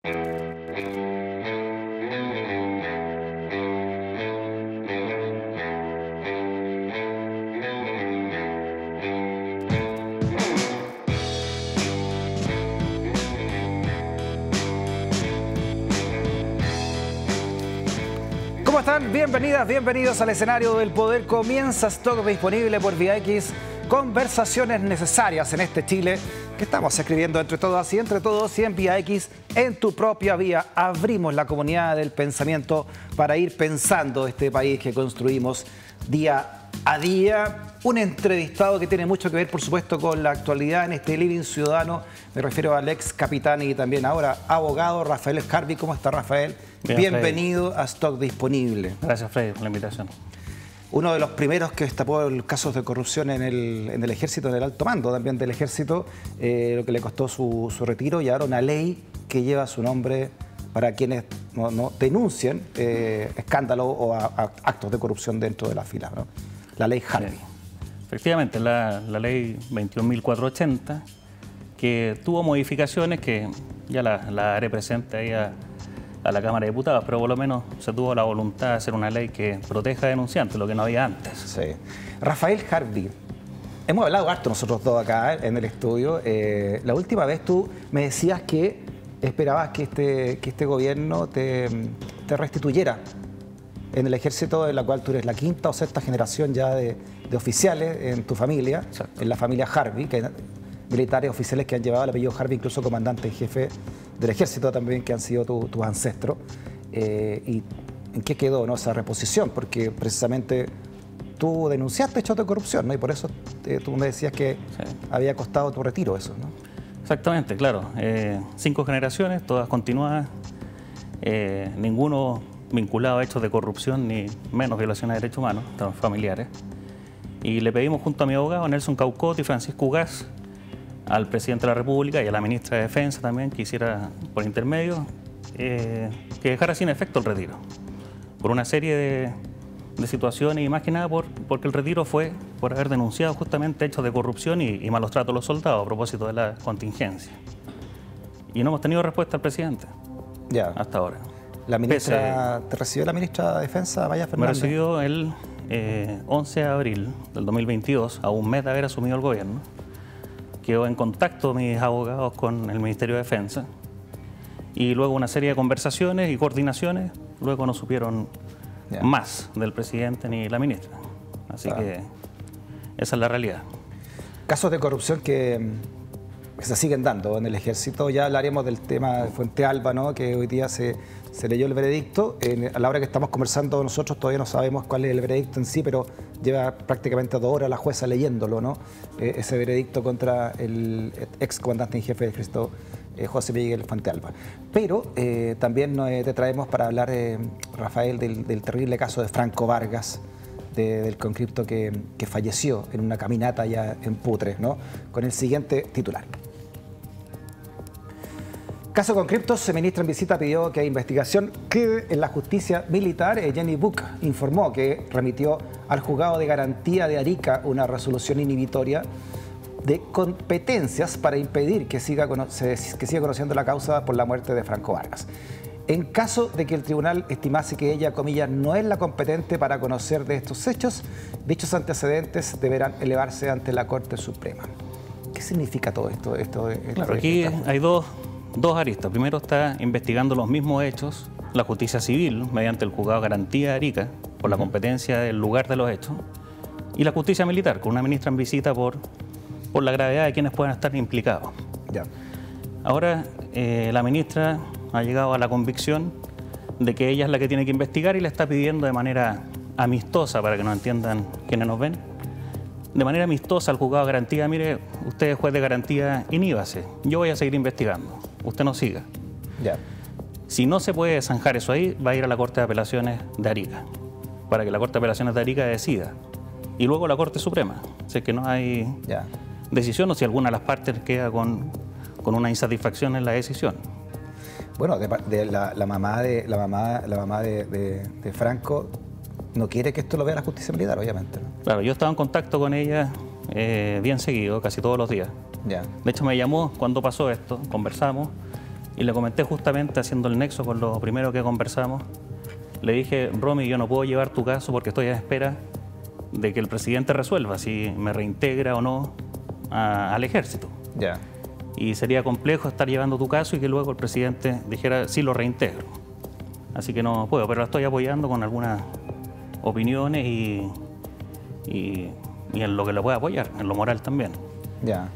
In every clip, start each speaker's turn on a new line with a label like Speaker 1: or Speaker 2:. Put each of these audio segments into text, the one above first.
Speaker 1: ¿Cómo están? Bienvenidas, bienvenidos al escenario del poder. Comienza Stock disponible por Vía X. Conversaciones necesarias en este Chile que estamos escribiendo entre todas y entre todos, y en Vía X, en tu propia vía. Abrimos la comunidad del pensamiento para ir pensando este país que construimos día a día. Un entrevistado que tiene mucho que ver, por supuesto, con la actualidad en este Living Ciudadano. Me refiero al ex capitán y también ahora abogado Rafael Harvey. ¿Cómo está, Rafael?
Speaker 2: Bien,
Speaker 1: bienvenido Freddy. A Stock Disponible.
Speaker 2: Gracias, Freddy, por la invitación.
Speaker 1: Uno de los primeros que destapó casos de corrupción en el ejército, en el alto mando también del ejército, lo que le costó su retiro, y ahora una ley que lleva su nombre para quienes no denuncien escándalos o actos de corrupción dentro de la fila, ¿no? La ley Harvey.
Speaker 2: Sí. Efectivamente, la ley 21.480, que tuvo modificaciones que ya la haré presente ahí a la Cámara de Diputados, pero por lo menos se tuvo la voluntad de hacer una ley que proteja a denunciantes, lo que no había antes.
Speaker 1: Sí. Rafael Harvey, hemos hablado harto nosotros dos acá en el estudio. La última vez tú me decías que esperabas que este gobierno te restituyera en el ejército, en la cual tú eres la quinta o sexta generación ya de oficiales en tu familia. Exacto. En la familia Harvey, que militares oficiales que han llevado el apellido Harvey, incluso comandante en jefe del ejército también, que han sido tus ancestros. ¿Y en qué quedó, no, esa reposición? Porque precisamente tú denunciaste hechos de corrupción, ¿no? Y por eso tú me decías que sí, había costado tu retiro eso, ¿no?
Speaker 2: Exactamente, claro. 5 generaciones, todas continuadas, ninguno vinculado a hechos de corrupción ni menos violaciones de derechos humanos, familiares. Y le pedimos junto a mi abogado Nelson Caucotti y Francisco Ugaz al presidente de la República y a la ministra de Defensa también, que hiciera por intermedio, que dejara sin efecto el retiro, por una serie de situaciones, y más que nada porque el retiro fue por haber denunciado justamente hechos de corrupción y malos tratos a los soldados a propósito de la contingencia. Y no hemos tenido respuesta del presidente hasta ahora.
Speaker 1: La ministra, ¿te recibió la ministra de Defensa, Maya Fernández?
Speaker 2: Me recibió el 11 de abril del 2022, a un mes de haber asumido el gobierno. Quedó en contacto mis abogados con el Ministerio de Defensa y luego una serie de conversaciones y coordinaciones, luego no supieron más del presidente ni la ministra. Así que esa es la realidad. Casos
Speaker 1: de corrupción que se siguen dando en el ejército. Ya hablaremos del tema de Fuente Alba, ¿no? Que hoy día se leyó el veredicto. A la hora que estamos conversando nosotros todavía no sabemos cuál es el veredicto en sí, pero lleva prácticamente 2 horas la jueza leyéndolo, ¿no? Ese veredicto contra el ex comandante en jefe del ejército, José Miguel Fuente Alba. Pero también te traemos para hablar, Rafael, del terrible caso de Franco Vargas, del conscripto que falleció en una caminata allá en Putre, ¿no? Con el siguiente titular. Caso conscriptos, ministra en visita pidió que la investigación quede en la justicia militar. Jenny Buck informó que remitió al juzgado de garantía de Arica una resolución inhibitoria de competencias para impedir que siga conociendo la causa por la muerte de Franco Vargas. En caso de que el tribunal estimase que ella, comillas, no es la competente para conocer de estos hechos, dichos antecedentes deberán elevarse ante la Corte Suprema. ¿Qué significa todo esto?
Speaker 2: Claro, aquí hay dos aristas. Primero, está investigando los mismos hechos la justicia civil mediante el juzgado de garantía de Arica por la competencia del lugar de los hechos, y la justicia militar con una ministra en visita por la gravedad de quienes puedan estar implicados. Ahora la ministra ha llegado a la convicción de que ella es la que tiene que investigar y le está pidiendo de manera amistosa, para que nos entiendan quienes nos ven, de manera amistosa al juzgado de garantía: mire, usted es juez de garantía, inhíbase, yo voy a seguir investigando, usted no siga. Si no se puede zanjar eso ahí, va a ir a la Corte de Apelaciones de Arica, para que la Corte de Apelaciones de Arica decida, y luego la Corte Suprema, si es que no hay decisión o si alguna de las partes queda con una insatisfacción en la decisión.
Speaker 1: Bueno, la mamá de Franco no quiere que esto lo vea la justicia militar, obviamente, ¿no?
Speaker 2: Claro, yo estaba en contacto con ella bien seguido, casi todos los días. De hecho, me llamó cuando pasó esto, conversamos, Y le comenté justamente, haciendo el nexo con lo primero que conversamos, le dije, Romy, yo no puedo llevar tu caso porque estoy a espera de que el presidente resuelva si me reintegra o no al ejército.
Speaker 1: Ya.
Speaker 2: Y sería complejo estar llevando tu caso y que luego el presidente dijera, sí, lo reintegro. Así que no puedo, pero la estoy apoyando con algunas opiniones y en lo que lo pueda apoyar, en lo moral también.
Speaker 1: Ya.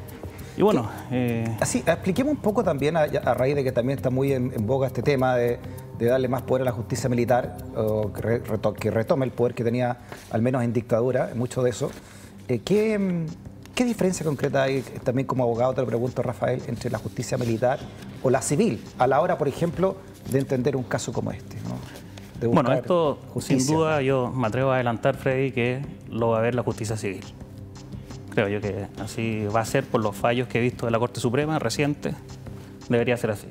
Speaker 2: Y bueno...
Speaker 1: Así, expliquemos un poco también, a raíz de que también está muy en boga este tema de darle más poder a la justicia militar, o que retome el poder que tenía, al menos en dictadura, mucho de eso. ¿Qué diferencia concreta hay, también como abogado, te lo pregunto, Rafael, entre la justicia militar o la civil, a la hora, por ejemplo, de entender un caso como este, ¿no?
Speaker 2: Bueno, esto
Speaker 1: justicia.
Speaker 2: Sin duda yo me atrevo a adelantar, Freddy, que lo va a ver la justicia civil. Creo yo que así va a ser por los fallos que he visto de la Corte Suprema reciente, debería ser así.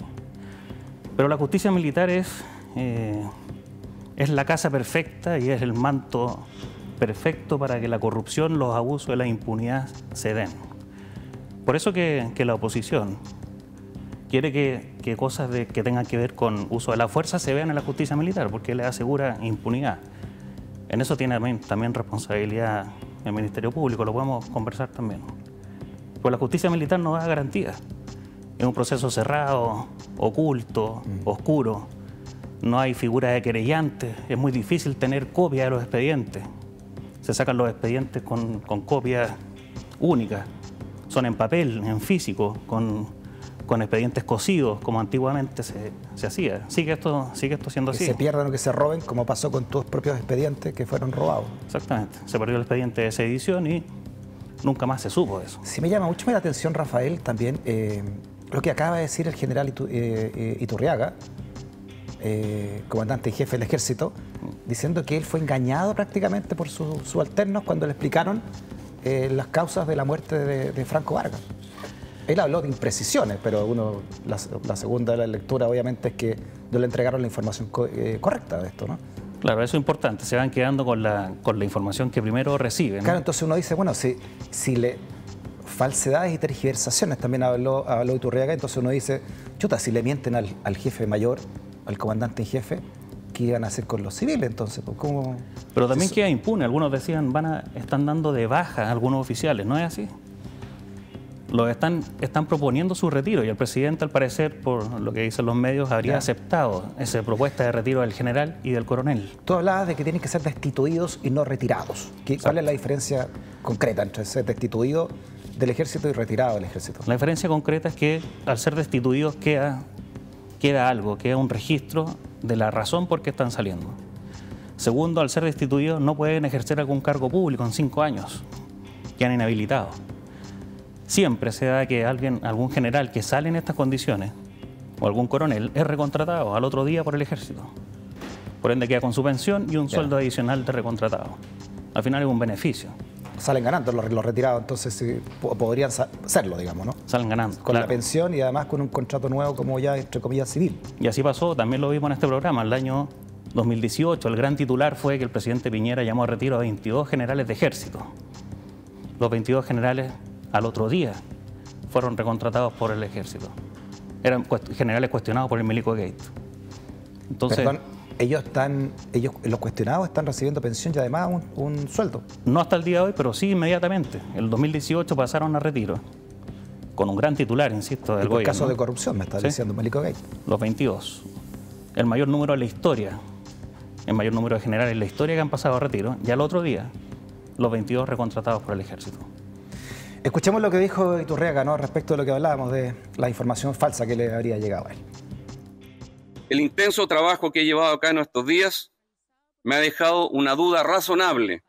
Speaker 2: Pero la justicia militar es la casa perfecta y es el manto perfecto para que la corrupción, los abusos y la impunidad se den. Por eso que la oposición quiere que cosas que tengan que ver con uso de la fuerza se vean en la justicia militar, porque le asegura impunidad. En eso tiene también responsabilidad el Ministerio Público, lo podemos conversar también. Pues la justicia militar no da garantía. Es un proceso cerrado, oculto, oscuro. No hay figura de querellante. Es muy difícil tener copia de los expedientes. Se sacan los expedientes con copias únicas. Son en papel, en físico, con expedientes cosidos, como antiguamente se hacía. Sigue esto siendo así.
Speaker 1: Que se pierdan o que se roben, como pasó con tus propios expedientes que fueron robados.
Speaker 2: Exactamente. Se perdió el expediente de sedición y nunca más se supo de eso.
Speaker 1: Sí, me llama mucho la atención, Rafael, también lo que acaba de decir el general Iturriaga, comandante y jefe del ejército, diciendo que él fue engañado prácticamente por sus subalternos cuando le explicaron las causas de la muerte de Franco Vargas. Él habló de imprecisiones, pero la segunda de la lectura obviamente es que no le entregaron la información correcta de esto, ¿no?
Speaker 2: Claro, eso es importante, se van quedando con la información que primero reciben, ¿no?
Speaker 1: Claro, entonces uno dice, bueno, si falsedades y tergiversaciones también habló Iturriaga, entonces uno dice, chuta, si le mienten al jefe mayor, al comandante en jefe, ¿qué iban a hacer con los civiles entonces? ¿Cómo?
Speaker 2: Pero también queda impune, algunos decían, están dando de baja a algunos oficiales, ¿no es así? Están proponiendo su retiro y el presidente, al parecer, por lo que dicen los medios, habría aceptado esa propuesta de retiro del general y del coronel.
Speaker 1: Tú hablabas de que tienen que ser destituidos y no retirados. ¿Cuál es la diferencia concreta entre ser destituido del ejército y retirado del ejército?
Speaker 2: La diferencia concreta es que al ser destituidos queda un registro de la razón por qué están saliendo. Segundo, al ser destituidos no pueden ejercer algún cargo público en 5 años. Quedan inhabilitados. Siempre se da que algún general que sale en estas condiciones, o algún coronel, es recontratado al otro día por el ejército. Por ende queda con su pensión y un sueldo adicional de recontratado. Al final es un beneficio.
Speaker 1: Salen ganando los retirados, entonces sí, podrían serlo, digamos, ¿no?
Speaker 2: Salen ganando.
Speaker 1: Con la pensión y además con un contrato nuevo como ya, entre comillas, civil.
Speaker 2: Y así pasó, también lo vimos en este programa, el año 2018. El gran titular fue que el presidente Piñera llamó a retiro a 22 generales de ejército. Los 22 generales al otro día fueron recontratados por el ejército. Eran generales cuestionados por el Milico Gate. Entonces,
Speaker 1: perdón, los cuestionados están recibiendo pensión y además un sueldo.
Speaker 2: No hasta el día de hoy, pero sí inmediatamente. En el 2018 pasaron a retiro, con un gran titular, insisto, del gobierno.
Speaker 1: Caso de corrupción, me está diciendo Milico Gate.
Speaker 2: Los 22. El mayor número en la historia, el mayor número de generales en la historia que han pasado a retiro, y al otro día, los 22 recontratados por el ejército.
Speaker 1: Escuchemos lo que dijo Iturriaga, ¿no?, respecto de lo que hablábamos de la información falsa que le habría llegado a él.
Speaker 3: El intenso trabajo que he llevado a cabo en estos días me ha dejado una duda razonable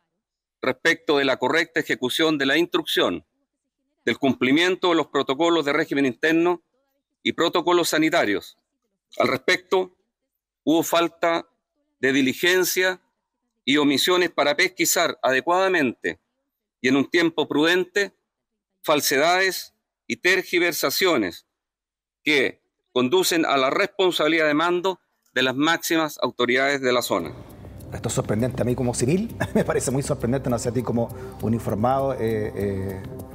Speaker 3: respecto de la correcta ejecución de la instrucción, del cumplimiento de los protocolos de régimen interno y protocolos sanitarios. Al respecto, hubo falta de diligencia y omisiones para pesquisar adecuadamente y en un tiempo prudente falsedades y tergiversaciones que conducen a la responsabilidad de mando de las máximas autoridades de la zona.
Speaker 1: Esto es sorprendente a mí como civil, me parece muy sorprendente, no sé a ti como uniformado,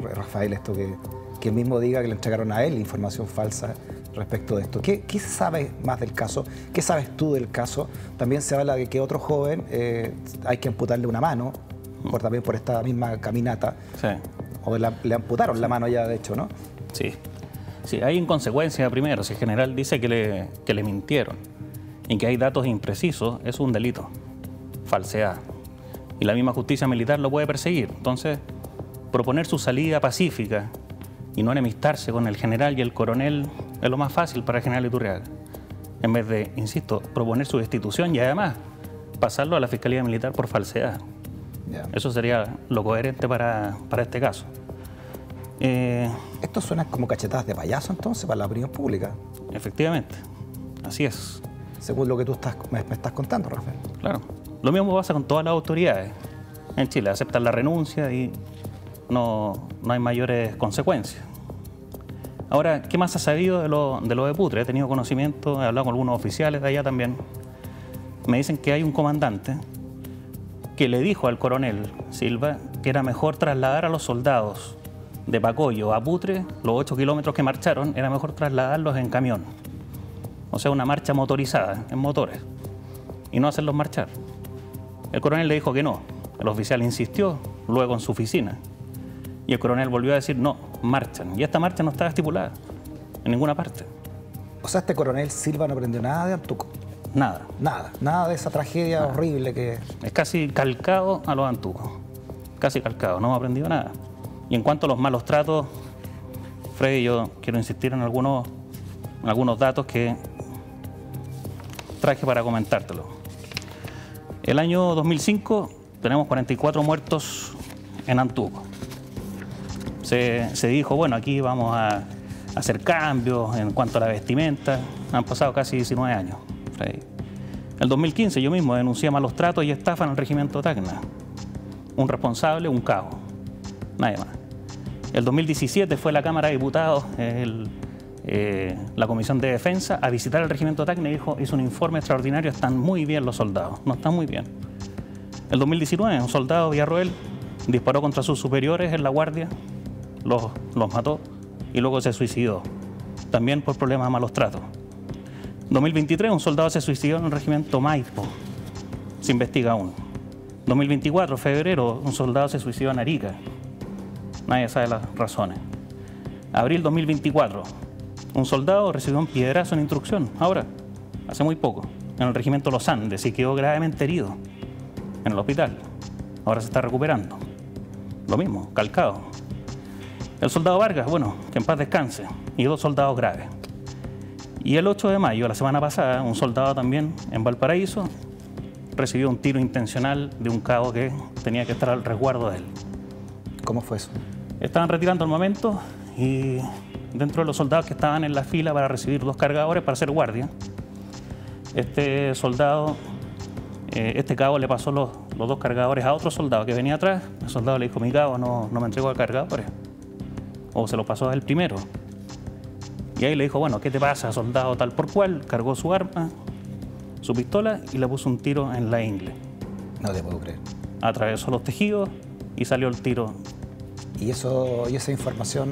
Speaker 1: Rafael, esto que él mismo diga que le entregaron a él información falsa respecto de esto. ¿Qué sabes más del caso? ¿Qué sabes tú del caso? También se habla de que otro joven hay que amputarle una mano, también por esta misma caminata.
Speaker 2: Sí.
Speaker 1: O le amputaron la mano ya, de hecho, ¿no?
Speaker 2: Sí. Sí, hay inconsecuencia primero. Si el general dice que le mintieron y que hay datos imprecisos, es un delito, falsedad. Y la misma justicia militar lo puede perseguir. Entonces, proponer su salida pacífica y no enemistarse con el general y el coronel es lo más fácil para el general Iturriaga. En vez de, insisto, proponer su destitución y además pasarlo a la Fiscalía Militar por falsedad.
Speaker 1: Yeah.
Speaker 2: Eso sería lo coherente para este caso.
Speaker 1: Esto suena como cachetadas de payaso entonces para la opinión pública.
Speaker 2: Efectivamente, así es.
Speaker 1: Según lo que tú me estás contando, Rafael.
Speaker 2: Claro. Lo mismo pasa con todas las autoridades. En Chile aceptan la renuncia y no hay mayores consecuencias. Ahora, ¿qué más ha sabido de lo de Putre? He tenido conocimiento, he hablado con algunos oficiales de allá también. Me dicen que hay un comandante que le dijo al coronel Silva que era mejor trasladar a los soldados de Pacoyo a Putre, los 8 kilómetros que marcharon, era mejor trasladarlos en camión. O sea, una marcha motorizada, en motores, y no hacerlos marchar. El coronel le dijo que no. El oficial insistió, luego en su oficina. Y el coronel volvió a decir, no, marchan. Y esta marcha no estaba estipulada en ninguna parte.
Speaker 1: O sea, este coronel Silva no aprendió nada de Antuco.
Speaker 2: Nada.
Speaker 1: Nada de esa tragedia horrible que...
Speaker 2: Es casi calcado a los Antucos. Casi calcado, no ha aprendido nada. Y en cuanto a los malos tratos, Freddy, yo quiero insistir en algunos datos que traje para comentártelo. El año 2005 tenemos 44 muertos en Antuco. Se dijo, bueno, aquí vamos a hacer cambios en cuanto a la vestimenta. Han pasado casi 19 años. El 2015 yo mismo denuncié malos tratos y estafa en el regimiento Tacna. Un responsable, un cabo. Nadie más. El 2017 fue la Cámara de Diputados, la Comisión de Defensa, a visitar el regimiento Tacna y hizo un informe extraordinario. Están muy bien los soldados, no están muy bien. El 2019, un soldado, Villarroel, disparó contra sus superiores en la guardia, los mató y luego se suicidó, también por problemas de malos tratos. 2023, un soldado se suicidó en el regimiento Maipo, se investiga aún. 2024, febrero, un soldado se suicidó en Arica, nadie sabe las razones. Abril 2024, un soldado recibió un piedrazo en instrucción, ahora, hace muy poco, en el regimiento Los Andes y quedó gravemente herido en el hospital. Ahora se está recuperando. Lo mismo, calcado. El soldado Vargas, bueno, que en paz descanse, y 2 soldados graves. Y el 8 de mayo, la semana pasada, un soldado también en Valparaíso recibió un tiro intencional de un cabo que tenía que estar al resguardo de él.
Speaker 1: ¿Cómo fue eso?
Speaker 2: Estaban retirando al momento y dentro de los soldados que estaban en la fila para recibir 2 cargadores para hacer guardia, este cabo le pasó los 2 cargadores a otro soldado que venía atrás. El soldado le dijo, mi cabo no me entregó el cargadores. O se lo pasó a él primero. Y ahí le dijo, bueno, ¿qué te pasa, soldado tal por cual? Cargó su arma, su pistola y le puso un tiro en la ingle.
Speaker 1: No te puedo creer.
Speaker 2: Atravesó los tejidos y salió el tiro.
Speaker 1: ¿Y esa información?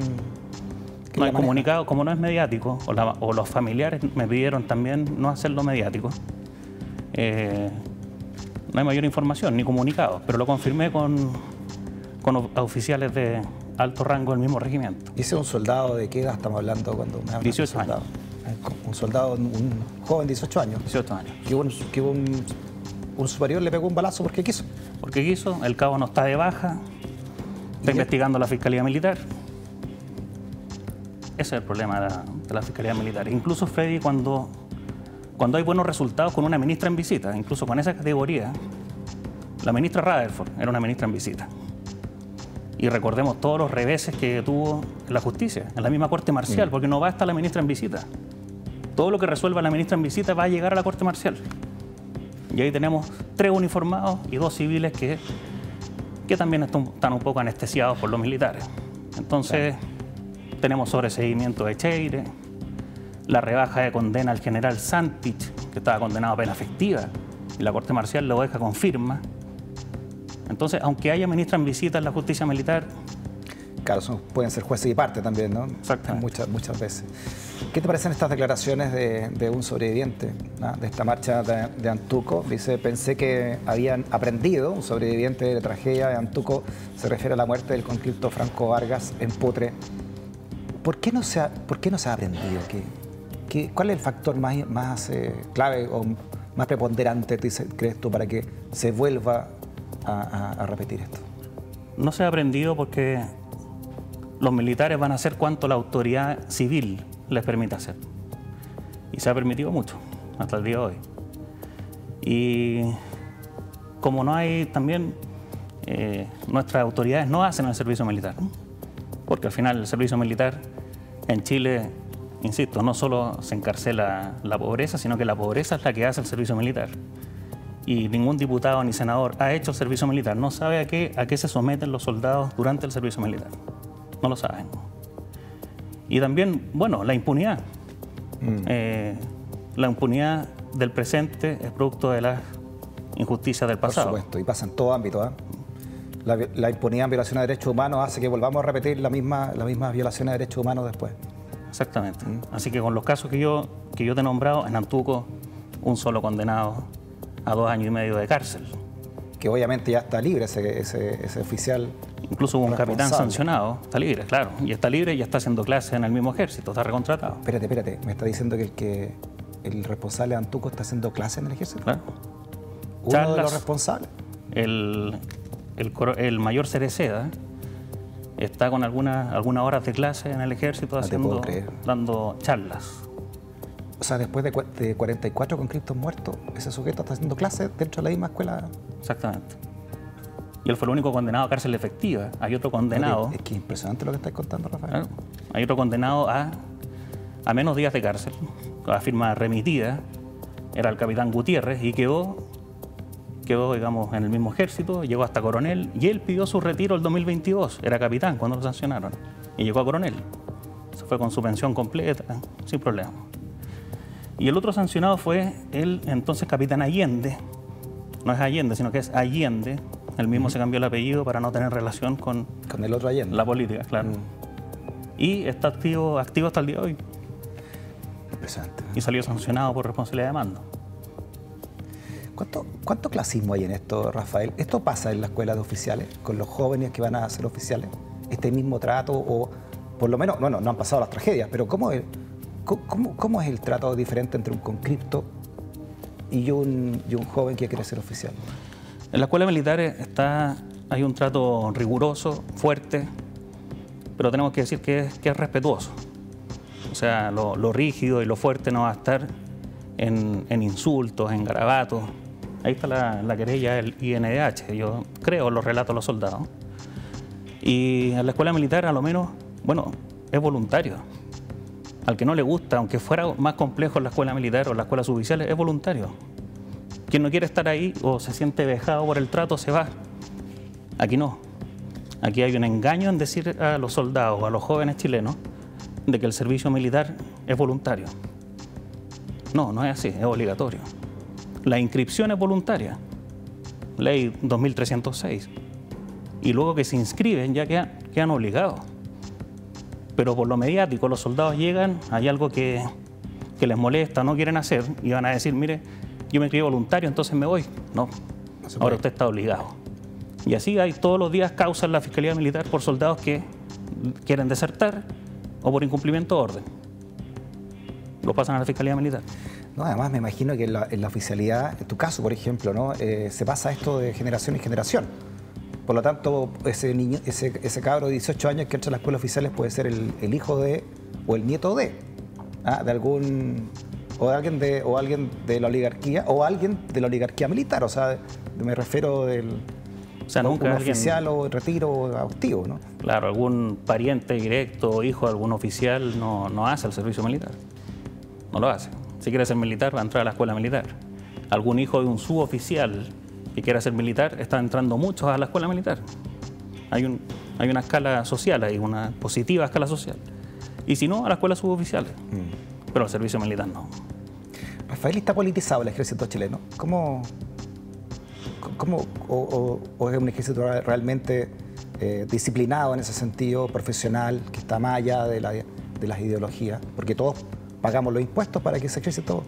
Speaker 2: No hay comunicado, como no es mediático, o los familiares me pidieron también no hacerlo mediático. No hay mayor información ni comunicado, pero lo confirmé con oficiales de alto rango del mismo regimiento.
Speaker 1: ¿Y ese es un soldado de qué edad estamos hablando cuando me hablan?
Speaker 2: 18 años.
Speaker 1: Un soldado, un joven de 18 años.
Speaker 2: 18 años.
Speaker 1: Que un superior le pegó un balazo porque quiso.
Speaker 2: Porque quiso, el cabo no está de baja, está investigando la Fiscalía Militar. Ese es el problema de la Fiscalía Militar. Incluso, Freddy, cuando hay buenos resultados con una ministra en visita, incluso con esa categoría, la ministra Rutherford era una ministra en visita. Y recordemos todos los reveses que tuvo en la justicia, en la misma Corte Marcial, porque no basta la ministra en visita. Todo lo que resuelva la ministra en visita va a llegar a la Corte Marcial. Y ahí tenemos 3 uniformados y 2 civiles que también están un poco anestesiados por los militares. Entonces, tenemos sobreseguimiento de Cheire, la rebaja de condena al general Santich, que estaba condenado a pena efectiva, y la Corte Marcial lo deja con firma. Entonces, aunque haya ministra en visita en la justicia militar,
Speaker 1: Claro, pueden ser jueces y parte también, ¿no?
Speaker 2: Exactamente.
Speaker 1: Muchas veces. ¿Qué te parecen estas declaraciones de un sobreviviente, ¿no?, de esta marcha de Antuco? Dice, pensé que habían aprendido. Un sobreviviente de la tragedia de Antuco se refiere a la muerte del conscripto Franco Vargas en Putre. ¿Por qué no se ha aprendido? ¿Cuál es el factor más clave o más preponderante, crees tú, para que se vuelva a repetir esto?
Speaker 2: No se ha aprendido porque los militares van a hacer cuanto la autoridad civil les permite hacer. Y se ha permitido mucho hasta el día de hoy. Y como no hay también, nuestras autoridades no hacen el servicio militar, ¿no? Porque al final el servicio militar en Chile, insisto, no solo se encarcela la pobreza, sino que la pobreza es la que hace el servicio militar. Y ningún diputado ni senador ha hecho el servicio militar, no sabe a qué se someten los soldados durante el servicio militar. No lo saben. Y también, bueno, la impunidad. La impunidad del presente es producto de las injusticias del pasado.
Speaker 1: Por supuesto, y pasa en todo ámbito, ¿eh? La impunidad en violación de derechos humanos hace que volvamos a repetir las mismas violaciones de derechos humanos después.
Speaker 2: Exactamente. Así que con los casos que yo te he nombrado, en Antuco, un solo condenado a 2 años y medio de cárcel.
Speaker 1: Que obviamente ya está libre ese oficial.
Speaker 2: Incluso hubo un capitán sancionado, está libre, claro. Y está libre y ya está haciendo clases en el mismo ejército, está recontratado.
Speaker 1: Espérate, me está diciendo que el responsable de Antuco está haciendo clases en el ejército.
Speaker 2: Claro.
Speaker 1: Uno de los responsables.
Speaker 2: El mayor Cereceda está con algunas horas de clase en el ejército dando charlas.
Speaker 1: O sea, después de 44 conscriptos muertos, ese sujeto está haciendo clases dentro de la misma escuela.
Speaker 2: Exactamente. Y él fue el único condenado a cárcel efectiva. Hay otro condenado...
Speaker 1: Es que es impresionante lo que estáis contando, Rafael.
Speaker 2: Claro, hay otro condenado a menos días de cárcel, con la firma remitida. Era el capitán Gutiérrez y quedó, digamos, en el mismo ejército, llegó hasta coronel y él pidió su retiro el 2022. Era capitán cuando lo sancionaron y llegó a coronel. Se fue con su pensión completa, sin problema. Y el otro sancionado fue el entonces capitán Allende. No es Allende, sino que es Allende. Él mismo se cambió el apellido para no tener relación con
Speaker 1: el otro Allende.
Speaker 2: La política, claro. Y está activo hasta el día de hoy.
Speaker 1: Impresionante.
Speaker 2: Y salió sancionado por responsabilidad de mando.
Speaker 1: ¿Cuánto clasismo hay en esto, Rafael? ¿Esto pasa en la escuela de oficiales, con los jóvenes que van a ser oficiales? ¿Este mismo trato o por lo menos, no han pasado las tragedias, pero ¿cómo es el trato diferente entre un conscripto y un joven que quiere ser oficial?
Speaker 2: En la escuela militar hay un trato riguroso, fuerte, pero tenemos que decir que es respetuoso. O sea, lo rígido y lo fuerte no va a estar en insultos, en garabatos. Ahí está la querella del INDH. Yo creo los relatos de los soldados. Y en la escuela militar, a lo menos, bueno, es voluntario. Al que no le gusta, aunque fuera más complejo la escuela militar o la escuela suboficiales, es voluntario. Quien no quiere estar ahí o se siente vejado por el trato, se va. Aquí no. Aquí hay un engaño en decir a los soldados o a los jóvenes chilenos de que el servicio militar es voluntario. No es así, es obligatorio. La inscripción es voluntaria, ley 2306. Y luego que se inscriben ya quedan obligados. Pero por lo mediático los soldados llegan, hay algo que les molesta, no quieren hacer y van a decir, mire, yo me inscribí voluntario, entonces me voy. No, ahora usted está obligado. Y así hay todos los días causas en la Fiscalía Militar por soldados que quieren desertar o por incumplimiento de orden. Lo pasan a la Fiscalía Militar.
Speaker 1: No, además me imagino que en la oficialidad, en tu caso, por ejemplo, ¿no? Se pasa esto de generación en generación. Por lo tanto, ese cabro de 18 años que entra a la escuela oficiales puede ser el hijo de o el nieto de algún o alguien de la oligarquía o alguien de la oligarquía militar. O sea, me refiero
Speaker 2: nunca
Speaker 1: un oficial o retiro o adoptivo, ¿no?
Speaker 2: Claro, algún pariente directo o hijo de algún oficial no hace el servicio militar. No lo hace. Si quiere ser militar, va a entrar a la escuela militar. Algún hijo de un suboficial que quiera ser militar, está entrando muchos a la escuela militar. Hay una escala social, hay una positiva escala social. Y si no, a la escuela suboficiales. Pero al servicio militar no.
Speaker 1: Rafael, ¿está politizado el ejército chileno? ¿Cómo es un ejército realmente disciplinado en ese sentido, profesional, que está más allá de las ideologías, porque todos pagamos los impuestos para que ese ejército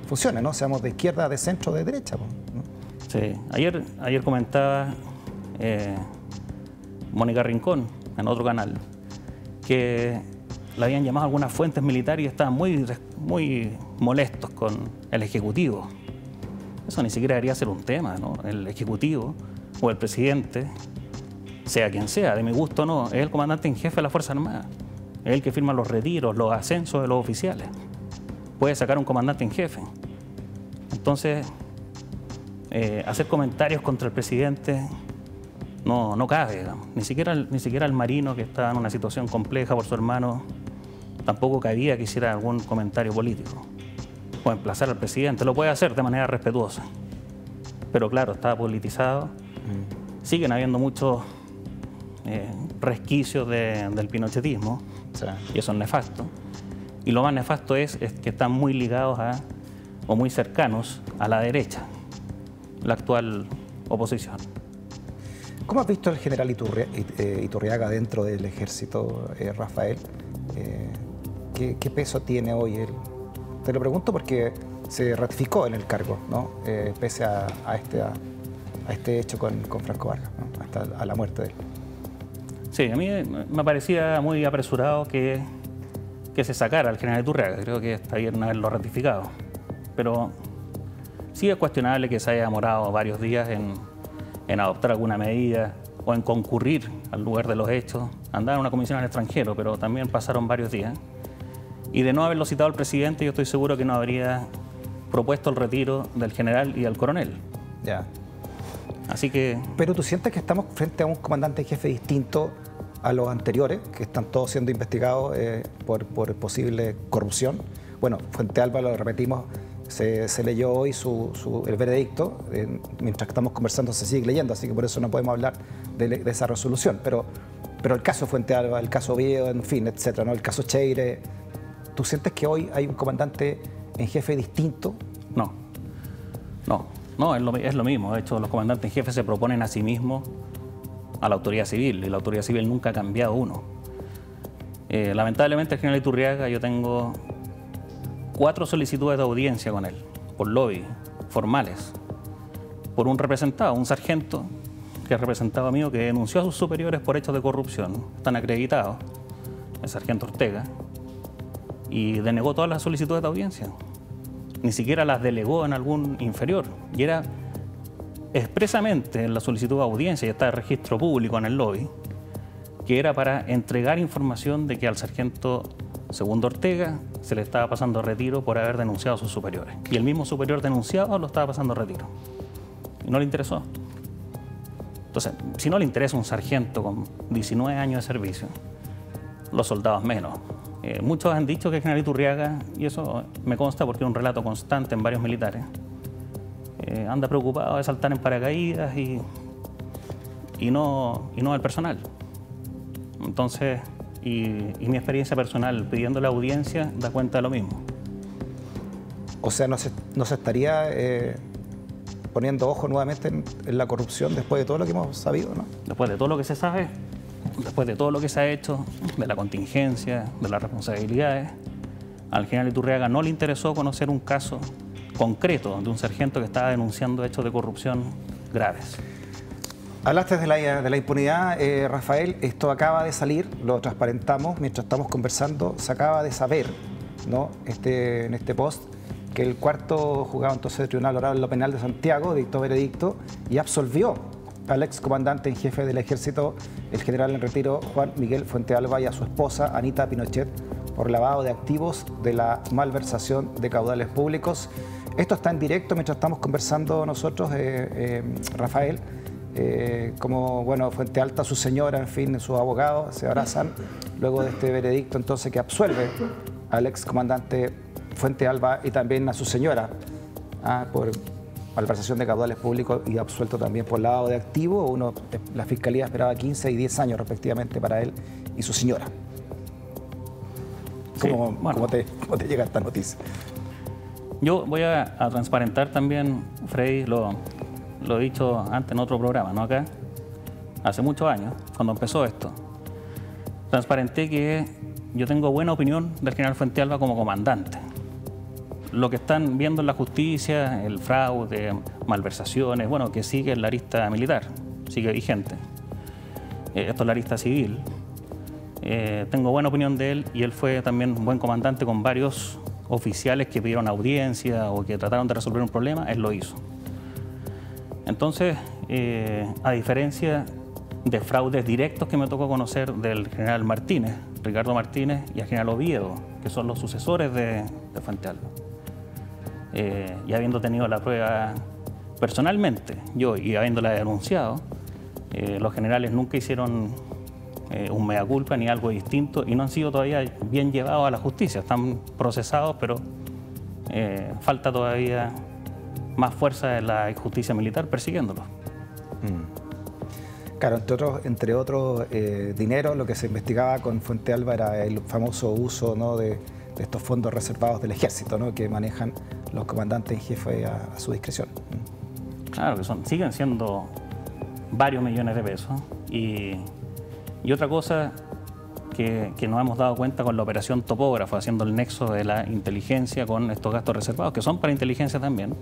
Speaker 1: funcione, ¿no? Seamos de izquierda, de centro, de derecha, ¿no?
Speaker 2: Sí, ayer comentaba Mónica Rincón en otro canal que le habían llamado a algunas fuentes militares y estaban muy molestos con el Ejecutivo. Eso ni siquiera debería ser un tema, ¿no? El Ejecutivo o el presidente, sea quien sea, de mi gusto no, es el comandante en jefe de la Fuerza Armada. Es el que firma los retiros, los ascensos de los oficiales. Puede sacar un comandante en jefe. Entonces, hacer comentarios contra el presidente no cabe, digamos. Ni siquiera el marino, que está en una situación compleja por su hermano, tampoco cabía que hiciera algún comentario político o emplazar al presidente. Lo puede hacer de manera respetuosa, pero claro, está politizado. Siguen habiendo muchos resquicios del pinochetismo,
Speaker 1: Sí.
Speaker 2: y eso es nefasto. Y lo más nefasto es que están muy ligados o muy cercanos a la derecha, la actual oposición.
Speaker 1: ¿Cómo has visto al general Iturriaga dentro del ejército, Rafael? ¿Qué peso tiene hoy él? Te lo pregunto porque se ratificó en el cargo, ¿no? Pese a este hecho con Franco Vargas, ¿no? Hasta a la muerte de él.
Speaker 2: Sí, a mí me parecía muy apresurado que se sacara al general Iturriaga. Creo que está bien haberlo ratificado. Pero sí es cuestionable que se haya demorado varios días en adoptar alguna medida o en concurrir al lugar de los hechos. Andaba en una comisión al extranjero, pero también pasaron varios días. Y de no haberlo citado al presidente, yo estoy seguro que no habría propuesto el retiro del general y del coronel.
Speaker 1: Ya.
Speaker 2: Así que...
Speaker 1: Pero ¿tú sientes que estamos frente a un comandante en jefe distinto a los anteriores, que están todos siendo investigados por posible corrupción? Bueno, Fuente Alba, lo repetimos, se leyó hoy el veredicto. Mientras que estamos conversando se sigue leyendo, así que por eso no podemos hablar de esa resolución. Pero el caso Fuente Alba, el caso Oviedo, en fin, etcétera, ¿no? El caso Cheire. ¿Tú sientes que hoy hay un comandante en jefe distinto?
Speaker 2: No, es lo mismo. De hecho, los comandantes en jefe se proponen a sí mismos a la autoridad civil, y la autoridad civil nunca ha cambiado uno. Lamentablemente, el general Iturriaga, yo tengo 4 solicitudes de audiencia con él, por lobby, formales, por un representado, un sargento que es representado mío, que denunció a sus superiores por hechos de corrupción. Están acreditados, el sargento Ortega, y denegó todas las solicitudes de audiencia. Ni siquiera las delegó en algún inferior. Y era expresamente en la solicitud de audiencia, y está el registro público en el lobby, que era para entregar información de que al sargento Segundo Ortega se le estaba pasando retiro por haber denunciado a sus superiores. Y el mismo superior denunciado lo estaba pasando retiro. Y no le interesó. Entonces, si no le interesa un sargento con 19 años de servicio, los soldados menos. Muchos han dicho que el general Iturriaga, y eso me consta porque es un relato constante en varios militares, anda preocupado de saltar en paracaídas y no el personal. Entonces, y mi experiencia personal pidiendo la audiencia da cuenta de lo mismo.
Speaker 1: O sea, no se estaría poniendo ojo nuevamente en la corrupción después de todo lo que hemos sabido, ¿no?
Speaker 2: Después de todo lo que se sabe, después de todo lo que se ha hecho, de la contingencia, de las responsabilidades, al general Iturriaga no le interesó conocer un caso concreto de un sargento que estaba denunciando hechos de corrupción graves.
Speaker 1: Hablaste de la impunidad, Rafael. Esto acaba de salir, lo transparentamos mientras estamos conversando. Se acaba de saber, ¿no? En este post, que el cuarto juzgado entonces del Tribunal Oral en lo Penal de Santiago dictó veredicto y absolvió al excomandante en jefe del Ejército, el general en retiro Juan Miguel Fuente Alba, y a su esposa Anita Pinochet por lavado de activos de la malversación de caudales públicos. Esto está en directo mientras estamos conversando nosotros, Rafael. Como bueno, Fuente Alta, su señora, en fin, sus abogados se abrazan luego de este veredicto entonces que absuelve al excomandante Fuente Alba y también a su señora por malversación de caudales públicos y absuelto también por lavado de activos. La Fiscalía esperaba 15 y 10 años respectivamente para él y su señora. ¿Cómo te llega esta noticia?
Speaker 2: Yo voy a transparentar también, Freddy, lo he dicho antes en otro programa, ¿no? Acá, hace muchos años, cuando empezó esto, transparenté que yo tengo buena opinión del general Fuentealba como comandante. Lo que están viendo en la justicia, el fraude, malversaciones, bueno, que sigue en la arista militar, sigue vigente. Esto es la arista civil. Tengo buena opinión de él y él fue también un buen comandante con varios oficiales que pidieron audiencia o que trataron de resolver un problema, él lo hizo. Entonces, a diferencia de fraudes directos que me tocó conocer del general Martínez, Ricardo Martínez y el general Oviedo, que son los sucesores de Fuentealba. Y habiendo tenido la prueba personalmente, yo, y habiéndola denunciado, los generales nunca hicieron un mea culpa ni algo distinto y no han sido todavía bien llevados a la justicia. Están procesados, pero falta todavía más fuerza de la justicia militar persiguiéndolos.
Speaker 1: Claro, entre otros dinero, lo que se investigaba con Fuentealba era el famoso uso, ¿no?, de estos fondos reservados del ejército, ¿no?, que manejan los comandantes en jefe a su discreción.
Speaker 2: Claro, que siguen siendo varios millones de pesos. Y otra cosa que nos hemos dado cuenta con la operación Topógrafo, haciendo el nexo de la inteligencia con estos gastos reservados, que son para inteligencia también,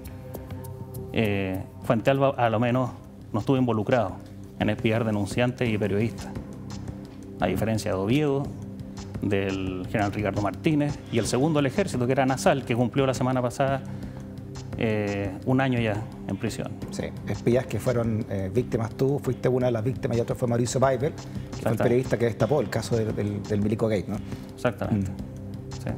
Speaker 2: Fuentealba a lo menos no estuvo involucrado en espiar denunciantes y periodistas, a diferencia de Oviedo, del general Ricardo Martínez y el segundo del ejército, que era Nasal, que cumplió la semana pasada un año ya en prisión.
Speaker 1: Sí, espías que fueron víctimas. Tú fuiste una de las víctimas y otro fue Mauricio Piper, que fue el periodista que destapó el caso del Milico Gate, ¿no?
Speaker 2: Exactamente. Sí.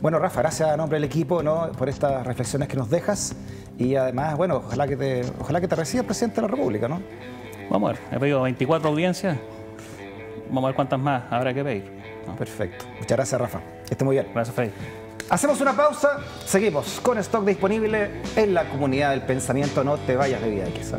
Speaker 1: Bueno, Rafa, gracias a nombre del equipo, ¿no?, por estas reflexiones que nos dejas y además, bueno, ojalá que te reciba el presidente de la República, ¿no?
Speaker 2: Vamos a ver, he pedido 24 audiencias, vamos a ver cuántas más habrá que pedir, ¿no?
Speaker 1: Perfecto. Muchas gracias, Rafa. Que esté muy bien.
Speaker 2: Gracias, Freddy.
Speaker 1: Hacemos una pausa, seguimos con stock disponible en la comunidad del pensamiento. No te vayas de Vida X.